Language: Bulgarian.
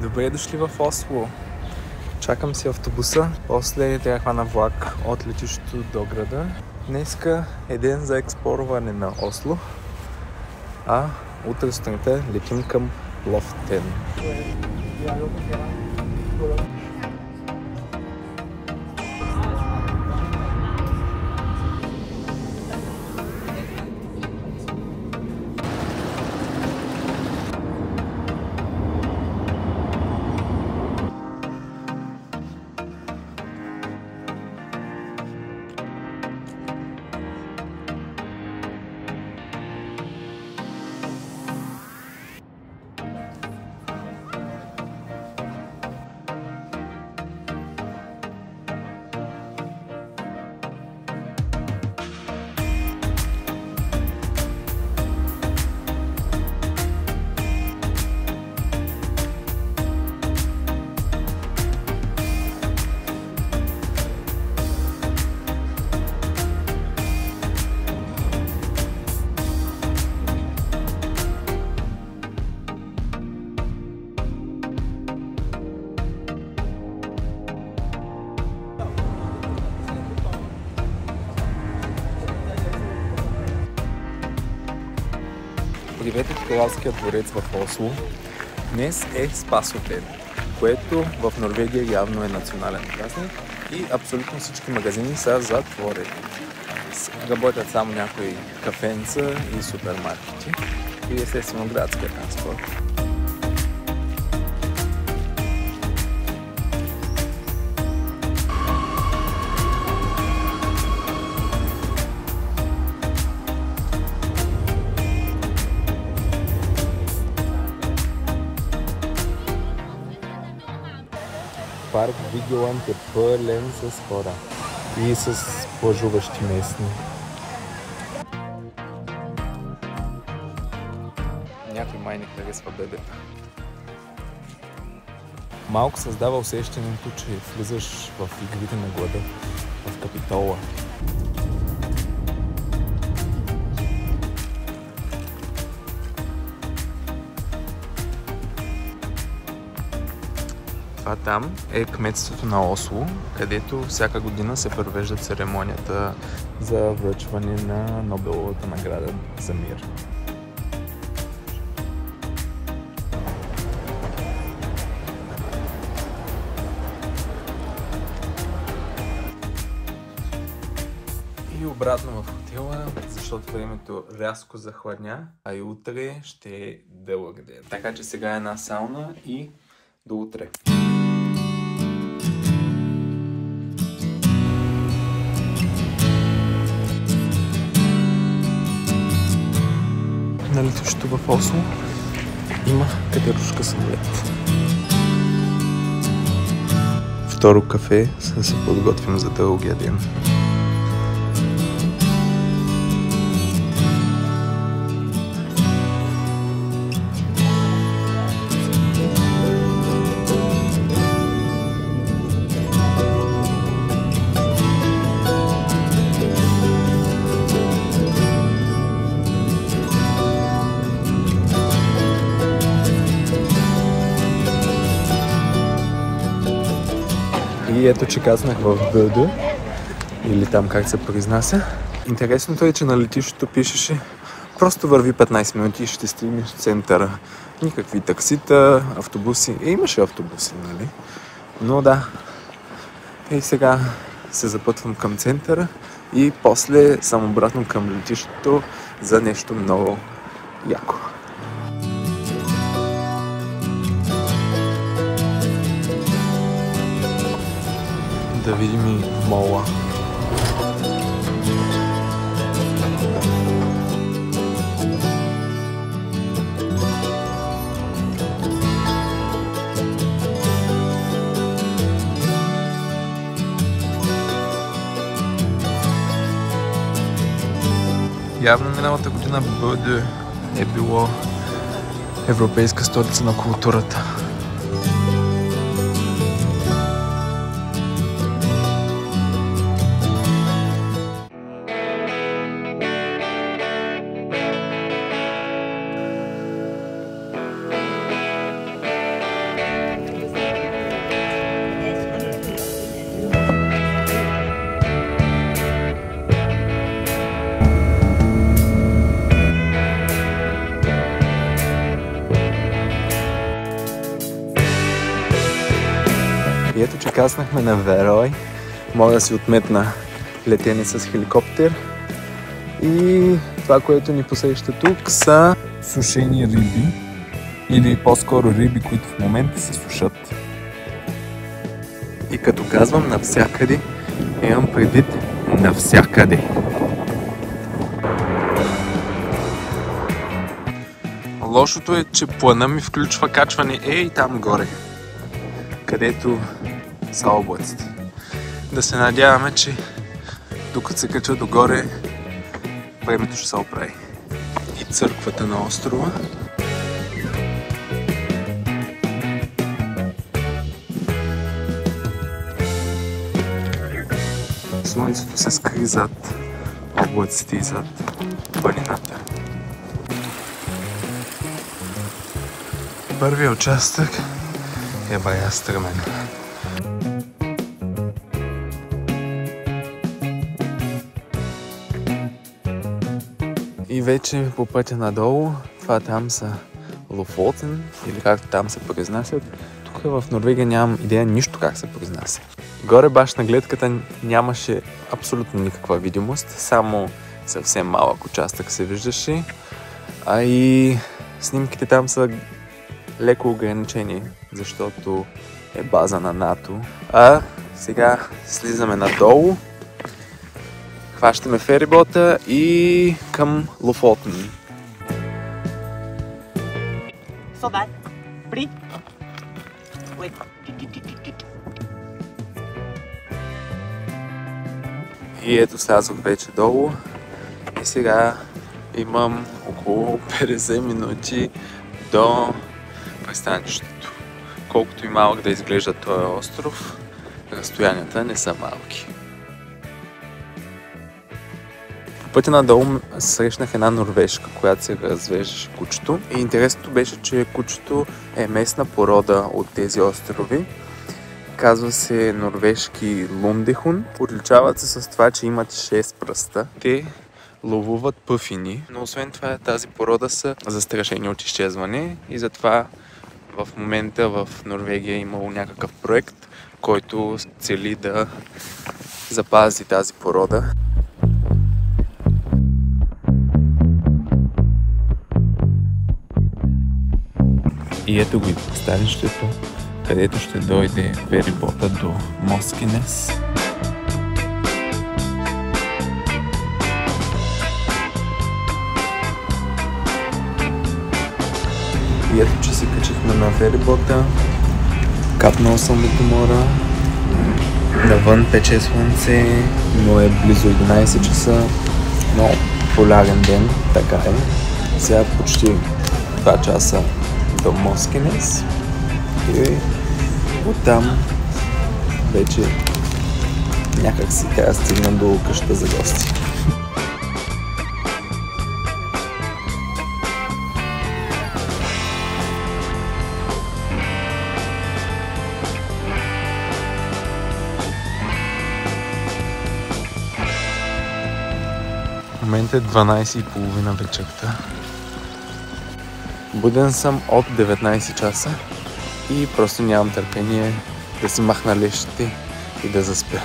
Добре дошли в Осло. Чакам си автобуса, после трябва хвана влак от летището до града. Днеска е ден за експлорване на Осло, а утре сутринта летим към Лофтен. Привет от Кралския дворец в Осло. Днес е Спасов-ден, което в Норвегия явно е национален празник и абсолютно всички магазини са затворени. Работят само някои кафенца и супермаркети и естествено градския транспорт. Парк Вигеланд е пълен с хора и с плажуващи местни. Някой май не харесва бебета. Малко създава усещането, че влизаш в игрите на глада в Капитола. Това там е кметството на Осло, където всяка година се провежда церемонията за връчване на Нобеловата награда за мир. И обратно в хотела, защото времето рязко захладня, а и утре ще е дълъг ден. Така че сега е една сауна и до утре. На летището в Осло има катерушка самолет. Второ кафе, за да се подготвим за дългия ден. И ето, че казнах в Бърдо, или там как се произнася. Интересното е, че на летището пишеше просто върви 15 минути и ще стигнеш в центъра. Никакви таксита, автобуси. Имаше автобуси, нали? Но да. И сега се запътвам към центъра и после съм обратно към летището за нещо много яко. Да видим и мола. Явно миналата година Бърдо е било европейска столица на културата. И ето, че каснахме на Верой. Мога да си отметна летене с хеликоптер. И това, което ни посреща тук, са сушени риби. Или по-скоро риби, които в момента се сушат. И като казвам навсякъде, имам предвид навсякъде. Лошото е, че плана ми включва качване и там горе, където са облаците. Да се надяваме, че докато се кача догоре, времето ще се оправи. И църквата на острова. Слънцето се скри зад облаците и зад планината. Първият участък е бая стръмен. И вече по пътя надолу, това там са Лофотен, или както там се произнасят. Тук в Норвегия нямам идея нищо как се произнася. Горе баш на гледката нямаше абсолютно никаква видимост, само съвсем малък участък се виждаше, а и снимките там са леко ограничени, защото е база на НАТО. А сега слизаме надолу, хващаме ферибота и към Лофотен. И ето слязох вече долу и сега имам около 50 минути до пристанището. Колкото и малък да изглежда този остров, разстоянията не са малки. По пътя надолу срещнах една норвежка, която се развеждаше кучето. И интересното беше, че кучето е местна порода от тези острови. Казва се норвежки лундехунд. Отличават се с това, че имат 6 пръста. Те ловуват пъфини, но освен това тази порода са застрашени от изчезване и затова в момента в Норвегия е имало някакъв проект, който цели да запази тази порода. И ето го и пристанището, където ще дойде ферибота до Москинес. И ето, че се качихме на ферибота, капнал съм от умора, навън пече слънце, но е близо 11 часа, но полярен ден, така е. Сега почти 2 часа до Москинес и оттам вече някак си трябва да стигна до къщата за гости. В момента е 12:30 вечерта. Буден съм от 19 часа и просто нямам търпение да си махна лещите и да заспя.